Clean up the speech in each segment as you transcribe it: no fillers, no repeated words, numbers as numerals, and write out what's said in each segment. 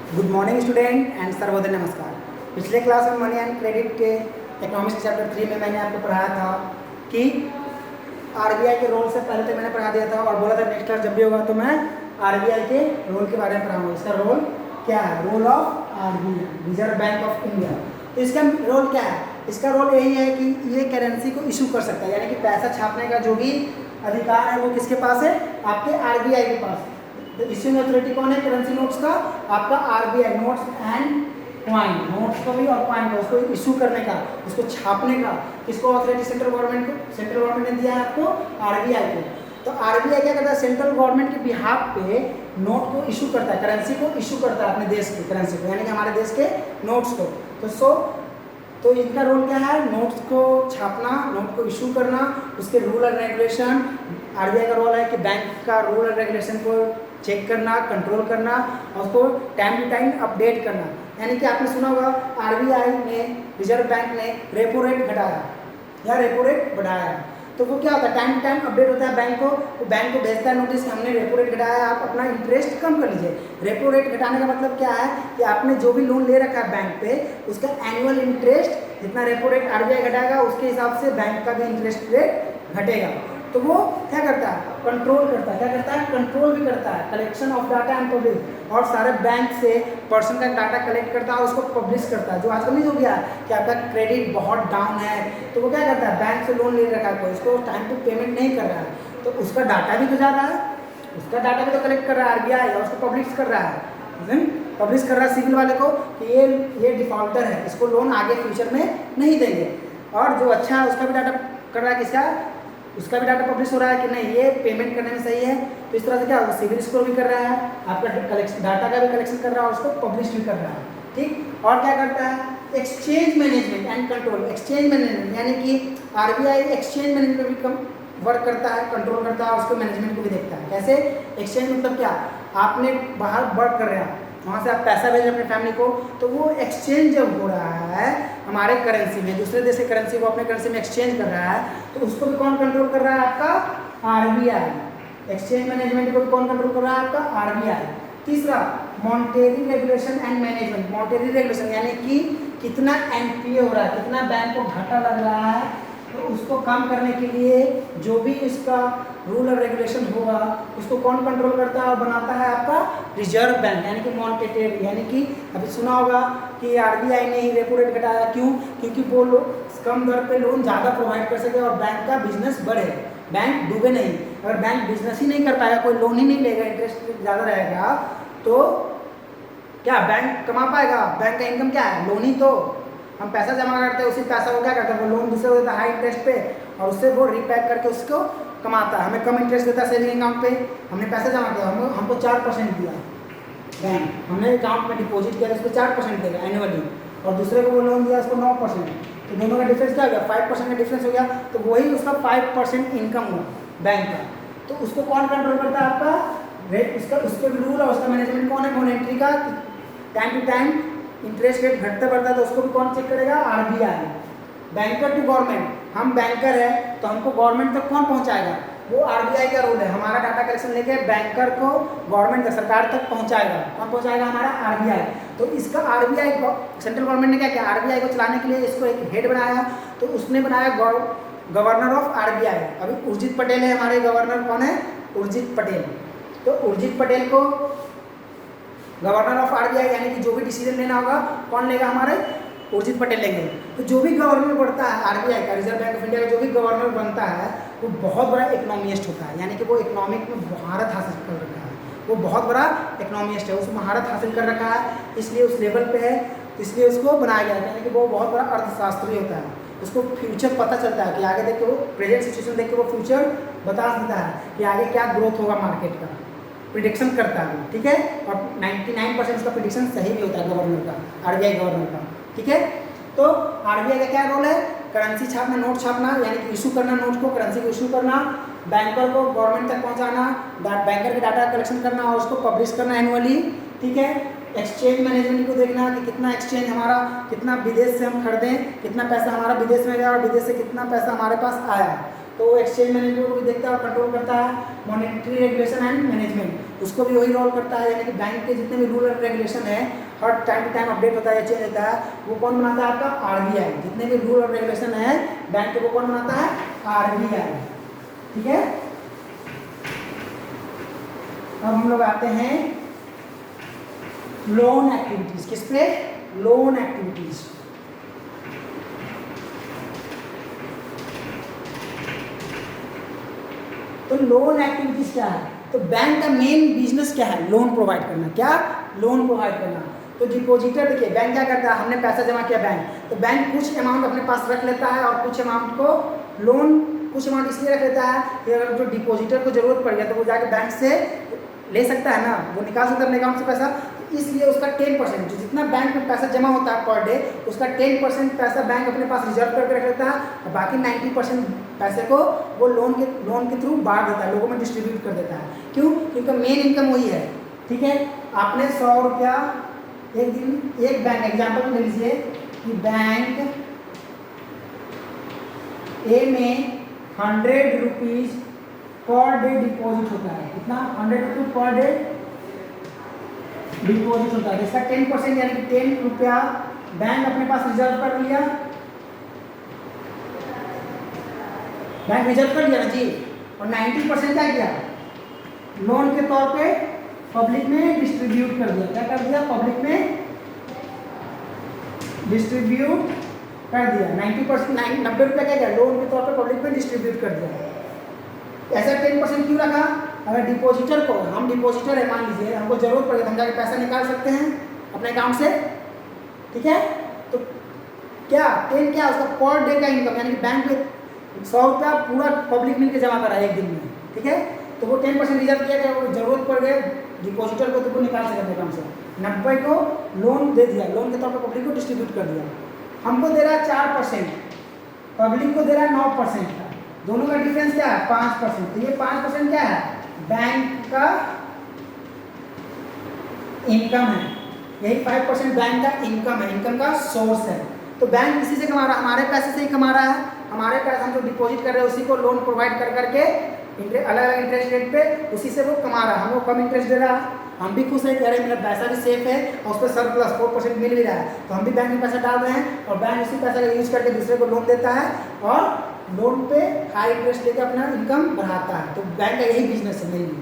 Good morning student and Sarvodaya नमस्कार। पिछले class में मनी एंड क्रेडिट के इकोनॉमिक्स चैप्टर 3 में मैंने आपको पढ़ाया था कि आरबीआई के रोल से पहले तो मैंने पढ़ा दिया था और बोला था नेक्स्ट क्लास जब भी होगा तो मैं आरबीआई के रोल के बारे में पढ़ाऊंगा। इसका रोल क्या है? Role of RBI, reserve bank of India. तो इसका रोल क्या है? इसका रोल यही है कि ये करेंसी को इशू कर सकता है, यानी कि पैसा छापने का जो भी अधिकार है वो किसके पास है? आपके आरबीआई के पास। तो इश्यूइंग अथॉरिटी कौन है करेंसी नोट्स का? आपका RBI. Notes and coin, notes को भी और क्वाइन को, उसको इशू करने का, उसको छापने का किसको अथॉरिटी? सेंट्रल गवर्नमेंट को। सेंट्रल गवर्नमेंट ने दिया है आपको आरबीआई को। तो आरबीआई क्या करता है? सेंट्रल गवर्नमेंट के बिहाफ पे नोट को इशू करता है, करेंसी को इशू करता है अपने देश की करेंसी को, यानी कि हमारे देश के नोट्स को। तो इनका रोल क्या है? नोट्स को छापना, नोट को इशू करना, उसके रूल एंड रेगुलेशन। आरबीआई का रोल है कि बैंक का रूल एंड रेगुलेशन को चेक करना, कंट्रोल करना और उसको टाइम टू टाइम अपडेट करना। यानी कि आपने सुना होगा आरबीआई ने, रिजर्व बैंक ने रेपो रेट घटाया या रेपो रेट बढ़ाया, तो वो क्या होता है? टाइम टू टाइम अपडेट होता है बैंक को। वो बैंक को भेजता है नोटिस कि हमने रेपो रेट घटाया है, आप अपना इंटरेस्ट कम कर लीजिए। रेपो रेट घटाने का मतलब क्या है कि आपने जो भी लोन ले रखा है बैंक पे, उसका एनुअल इंटरेस्ट जितना रेपो रेट आरबीआई घटाएगा उसके हिसाब से बैंक का भी इंटरेस्ट रेट घटेगा। तो वो क्या करता है? कंट्रोल करता है। क्या करता है? कंट्रोल भी करता है। Collection of data and publish, और सारे बैंक से पर्सन का डाटा कलेक्ट करता है और उसको पब्लिश करता है। जो आजकल नहीं हो गया कि आपका क्रेडिट बहुत डाउन है, तो वो क्या करता है? बैंक से लोन ले रखा है कोई, उसको टाइम पे पेमेंट नहीं कर रहा है, तो उसका डाटा भी तो जा रहा है, उसका डाटा भी तो कलेक्ट कर रहा है आरबीआई और उसको पब्लिश कर रहा है। पब्लिश कर रहा है सिविल वाले को कि ये डिफॉल्टर है, इसको लोन आगे फ्यूचर में नहीं देंगे। और जो अच्छा है उसका भी डाटा कर रहा है, किसका? उसका भी डाटा पब्लिश हो रहा है कि नहीं ये पेमेंट करने में सही है। तो इस तरह से क्या होगा? सिविल स्कोर भी कर रहा है, आपका कलेक्शन डाटा का भी कलेक्शन कर रहा है और उसको पब्लिश भी कर रहा है। ठीक। और क्या करता है? Exchange management and control. Exchange management यानी कि आरबीआई एक्सचेंज मैनेजमेंट में भी कम वर्क करता है, कंट्रोल करता है, उसको मैनेजमेंट को भी देखता है। कैसे? एक्सचेंज मतलब क्या? आपने बाहर वर्क कर रहे हैं, वहाँ से आप पैसा भेज रहे हैं अपने फैमिली को, तो वो एक्सचेंज जब हो रहा है हमारे करेंसी में, दूसरे देश की करेंसी को अपने करेंसी में एक्सचेंज कर रहा है, तो उसको भी कौन कंट्रोल कर रहा है? आपका आरबीआई। एक्सचेंज मैनेजमेंट को भी कौन कंट्रोल कर रहा है? आपका आरबीआई। तीसरा, monetary regulation and management. Monetary regulation यानी कि कितना एनपीए हो रहा है, कितना बैंक को घाटा लग रहा है, तो उसको कम करने के लिए जो भी इसका रूल और रेगुलेशन होगा उसको कौन कंट्रोल करता है और बनाता है? आपका रिजर्व बैंक, यानी कि मॉनेटरी। यानी कि अभी सुना होगा कि आरबीआई ने ही रेपो रेट घटाया, क्यों? क्योंकि वो लोग कम दर पे लोन ज़्यादा प्रोवाइड कर सके और बैंक का बिजनेस बढ़े, बैंक डूबे नहीं। अगर बैंक बिजनेस ही नहीं कर पाएगा, कोई लोन ही नहीं लेगा, इंटरेस्ट रेट ज़्यादा रहेगा, तो क्या बैंक कमा पाएगा? बैंक का इनकम क्या है? लोन ही तो। हम पैसा जमा करते हैं, उसी पैसा को क्या करते हैं? वो लोन दूसरे को देता है हाई इंटरेस्ट पे और उससे वो रीपैक करके उसको कमाता है। हमें कम इंटरेस्ट देता है सेविंग अकाउंट पे, हमने पैसा जमा किया, हमको 4% दिया बैंक, हमने अकाउंट में डिपॉजिट किया, उसको 4% देगा एनुअली, और दूसरे को वो लोन दिया उसको 9%। तो दोनों का डिफरेंस क्या हो गया? 5% का डिफरेंस हो गया। तो वही उसका 5% इनकम हुआ बैंक का। तो उसको कौन कंट्रोल करता है? आपका रेट, उसके रूल और उसका मैनेजमेंट कौन है? मॉनेटरी का। Time to time interest rate घटता बढ़ता है तो उसको भी कौन चेक करेगा? आरबीआई। बैंकर टू गवर्नमेंट, हम बैंकर है तो हमको गवर्नमेंट तक कौन पहुंचाएगा? वो आरबीआई का रोल है। हमारा डाटा कलेक्शन लेके बैंकर को गवर्नमेंट सरकार तक पहुंचाएगा। कौन पहुंचाएगा? हमारा आरबीआई। तो इसका आरबीआई सेंट्रल गवर्नमेंट ने क्या किया? आरबीआई को चलाने के लिए इसको एक हेड बनाया, तो उसने बनाया गवर्नर ऑफ आरबीआई। अभी उर्जित पटेल है हमारे गवर्नर। कौन है? उर्जित पटेल। तो उर्जित पटेल को गवर्नर ऑफ आरबीआई, यानी कि जो भी डिसीजन लेना होगा कौन लेगा? हमारे उर्जित पटेल लेंगे। तो जो भी गवर्नर बनता है आरबीआई का, रिजर्व बैंक ऑफ इंडिया का जो भी गवर्नर बनता है वो बहुत बड़ा इकोनॉमिस्ट होता है, यानी कि वो इकोनॉमिक में महारत हासिल कर रखा है, वो बहुत बड़ा इकोनॉमिस्ट है, उसमें महारत हासिल कर रखा है, इसलिए उस लेवल पे है, इसलिए उसको बनाया गया है। यानी कि वो बहुत बड़ा अर्थशास्त्री होता है, उसको फ्यूचर पता चलता है कि आगे देख के वो प्रेजेंट सिचुएशन देख के वो फ्यूचर बता देता है कि आगे क्या ग्रोथ होगा मार्केट का, प्रिडिक्शन करता है। ठीक है। और 99% उसका प्रिडिक्शन सही भी होता है गवर्नर का, आरबीआई गवर्नर का। ठीक है। तो आरबीआई का क्या रोल है? करेंसी छापना, नोट छापना, यानी कि इशू करना नोट को, करेंसी को इशू करना, बैंकर को गवर्नमेंट तक पहुंचाना, बैंकर के डाटा कलेक्शन करना और उसको पब्लिश करना एनुअली। ठीक है। एक्सचेंज मैनेजमेंट को देखना कि कितना एक्सचेंज हमारा, कितना विदेश से हम खरीदें, कितना पैसा हमारा विदेश में गया और विदेश से कितना पैसा हमारे पास आया, तो एक्सचेंज मैनेजमेंट को भी देखता है और कंट्रोल करता है। मॉनेटरी रेगुलेशन एंड मैनेजमेंट, उसको भी वही रोल करता है, यानी कि बैंक के जितने भी रूल एंड रेगुलेशन है हर टाइम टू टाइम अपडेट होता है, चेंज होता है, वो कौन बनाता है? आपका आरबीआई। जितने भी रूल और रेगुलेशन है बैंक के, वो कौन बनाता है? आरबीआई। ठीक है, अब हम लोग आते हैं लोन एक्टिविटीज। किस पे? Loan activities. तो लोन एक्टिविटीज क्या है? तो बैंक का मेन बिजनेस क्या है? लोन प्रोवाइड करना। क्या? लोन प्रोवाइड करना। तो डिपॉजिटर देखिए बैंक क्या करता है, हमने पैसा जमा किया बैंक, तो बैंक कुछ अमाउंट अपने पास रख लेता है और कुछ अमाउंट को लोन, कुछ अमाउंट इसलिए रख लेता है कि अगर जो डिपॉजिटर को जरूरत पड़ गया तो वो जाके बैंक से ले सकता है ना, वो निकाल सकता है अपने अकाउंट से पैसा। इसलिए उसका 10%, जो जितना बैंक में पैसा जमा होता है पर डे, उसका 10% पैसा बैंक अपने पास रिजर्व करके रख लेता है और बाकी 90% पैसे को वो लोन के थ्रू बांट देता है, लोगों में डिस्ट्रीब्यूट कर देता है। क्यों? क्योंकि मेन इनकम वही है। ठीक है, आपने 100 रुपया एक दिन, एक बैंक एग्जाम्पल ले लीजिए कि बैंक ए में 100 रुपीज पर डे डिपॉजिट होता है। कितना? 100 रुपीज पर डे डिपॉजिट होता है। इसका 10% यानी कि 10 रुपया बैंक अपने पास रिजर्व कर लिया, बैंक रिजर्व कर लिया ना जी, और 90% क्या किया? लोन के तौर पे पब्लिक में डिस्ट्रीब्यूट कर दिया। क्या कर दिया? पब्लिक में डिस्ट्रीब्यूट कर दिया। 90%, 90 रुपया क्या किया? लोन के तौर पे पब्लिक में डिस्ट्रीब्यूट कर दिया। ऐसा 10% क्यों रखा? अगर डिपॉजिटर को, हम डिपॉजिटर है मान लीजिए, हमको जरूरत पड़े तो हम जाके पैसा निकाल सकते हैं अपने अकाउंट से। ठीक है, तो क्या 10 क्या उसका पर डे का इनकम, यानी कि बैंक में 100 रुपया पूरा पब्लिक मिलकर जमा करा है एक दिन में। ठीक है, तो वो 10% रिजर्व किया गया, जरूरत पड़ गए डिपॉजिटर को तो वो निकाल सकते हैं अकाउंट से। 90 को लोन दे दिया, लोन के तौर पर पब्लिक को डिस्ट्रीब्यूट कर दिया। हमको दे रहा है 4%, पब्लिक को दे रहा है 9% का, दोनों का डिफरेंस क्या है? 5%। तो ये 5% क्या है? बैंक का इनकम है। यही 5% बैंक का इनकम है, इनकम का सोर्स है। तो बैंक इसी से कमा रहा है, हमारे पैसे से ही कमा रहा है। हमारे पैसे हम जो डिपॉजिट कर रहे हैं उसी को लोन प्रोवाइड कर करके अलग अलग इंटरेस्ट रेट पे उसी से वो कमा रहा है, हमको कम इंटरेस्ट दे रहा है। हम भी खुश है, कह रहे हैं मेरा पैसा भी सेफ है और उस पर सरप्लस 4% मिल भी रहा है, तो हम भी बैंक में पैसा डाल रहे हैं और बैंक उसी पैसा का यूज करके दूसरे को लोन देता है और लोन पे हाई इंटरेस्ट लेके अपना इनकम बढ़ाता है। तो बैंक का यही बिजनेस है मेनली।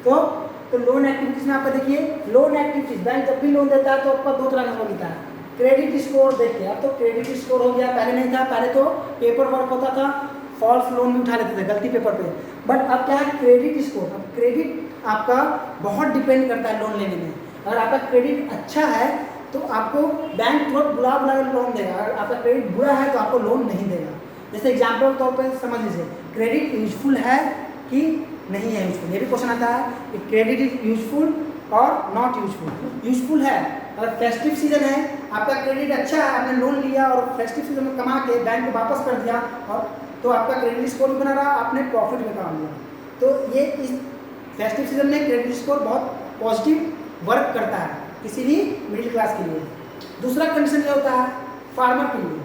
तो लोन एक्टिविटीज में आपका देखिए, लोन एक्टिविटीज बैंक जब भी लोन देता है तो आपका 2 तरह का मिलता है। क्रेडिट स्कोर देखिए, अब तो क्रेडिट स्कोर हो गया, पहले नहीं था, पहले तो पेपर वर्क होता था, फॉल्स लोन भी उठा लेते थे गलती पेपर पे, बट अब क्या है? Credit score. अब क्रेडिट आपका बहुत डिपेंड करता है लोन लेने में। अगर आपका क्रेडिट अच्छा है तो आपको बैंक तुरंत बुला लोन देगा, अगर आपका क्रेडिट बुरा है तो आपको लोन नहीं देगा। जैसे एग्जाम्पल के तौर पर समझ लीजिए, क्रेडिट यूजफुल है कि नहीं है यूजफुल, ये भी क्वेश्चन आता है कि क्रेडिट इज यूजफुल और नॉट यूजफुल। यूजफुल है अगर फेस्टिव सीजन है, आपका क्रेडिट अच्छा है, आपने लोन लिया और फेस्टिव सीजन में कमा के बैंक को वापस कर दिया और तो आपका क्रेडिट स्कोर भी बना रहा, आपने प्रॉफिट में काम लिया। तो ये इस फेस्टिव सीजन में क्रेडिट स्कोर बहुत पॉजिटिव वर्क करता है किसी भी मिडिल क्लास के लिए। दूसरा कंडीशन ये होता है फार्मर के लिए,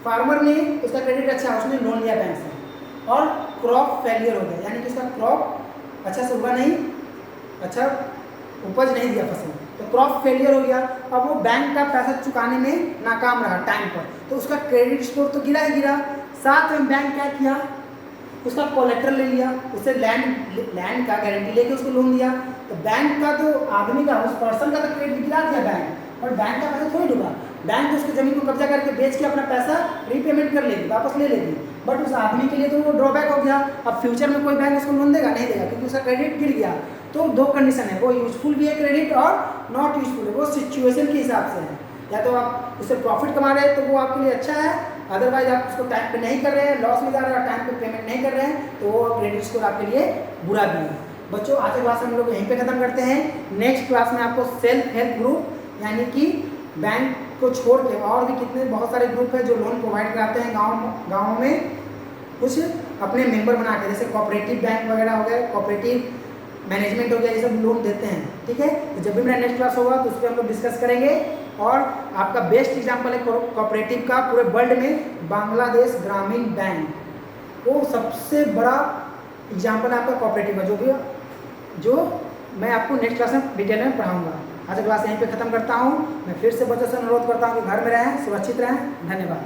फार्मर ने उसका क्रेडिट अच्छा है, उसने लोन लिया बैंक से और क्रॉप फेलियर हो गया, यानी कि उसका क्रॉप अच्छा से उगा नहीं, अच्छा उपज नहीं दिया फसल, तो क्रॉप फेलियर हो गया। अब वो बैंक का पैसा चुकाने में नाकाम रहा टाइम पर, तो उसका क्रेडिट स्कोर तो गिरा ही गिरा। साथ में बैंक क्या किया? उसका कोलेट्रल ले लिया, उससे लैंड का गारंटी लेके उसको लोन दिया। तो बैंक का तो आदमी का, उस पर्सन का तो क्रेडिट गिरा दिया बैंक, और बैंक का पैसा थोड़ी डूबा। बैंक तो उसकी जमीन को कब्जा करके बेच के अपना पैसा रीपेमेंट कर लेगी, वापस ले लेगी, बट उस आदमी के लिए तो वो ड्रॉबैक हो गया। अब फ्यूचर में कोई बैंक उसको लोन देगा? नहीं देगा, क्योंकि उसका क्रेडिट गिर गया। तो 2 कंडीशन है, वो यूजफुल भी है क्रेडिट और नॉट यूजफुल है, वो सिचुएशन के हिसाब से है। या तो आप उससे प्रॉफिट कमा रहे हैं तो वो आपके लिए अच्छा है, अदरवाइज आप उसको टाइम पे नहीं कर रहे हैं, लॉस में जा रहे हैं और टाइम पे पेमेंट नहीं कर रहे हैं, तो वो क्रेडिट स्कोर आपके लिए बुरा भी है। बच्चों आज की क्लास हम लोग यहीं पे खत्म करते हैं। नेक्स्ट क्लास में आपको सेल्फ हेल्प ग्रुप यानी कि बैंक को छोड़ के और भी कितने बहुत सारे ग्रुप है जो लोन प्रोवाइड कराते हैं गाँव में, कुछ अपने मेंबर बना के, जैसे कोऑपरेटिव बैंक वगैरह हो गए, कोऑपरेटिव मैनेजमेंट हो गया, ये सब लोन देते हैं। ठीक है, तो जब भी मेरा नेक्स्ट क्लास होगा तो उस पर हम लोग डिस्कस करेंगे। और आपका बेस्ट एग्जांपल है कोऑपरेटिव का पूरे वर्ल्ड में बांग्लादेश ग्रामीण बैंक, वो सबसे बड़ा एग्जांपल है आपका कोऑपरेटिव का, जो मैं आपको नेक्स्ट क्लास में डिटेल में पढ़ाऊँगा। आज क्लास यहीं पे ख़त्म करता हूँ। मैं फिर से बच्चों से अनुरोध करता हूँ कि घर में रहें, सुरक्षित रहें। धन्यवाद।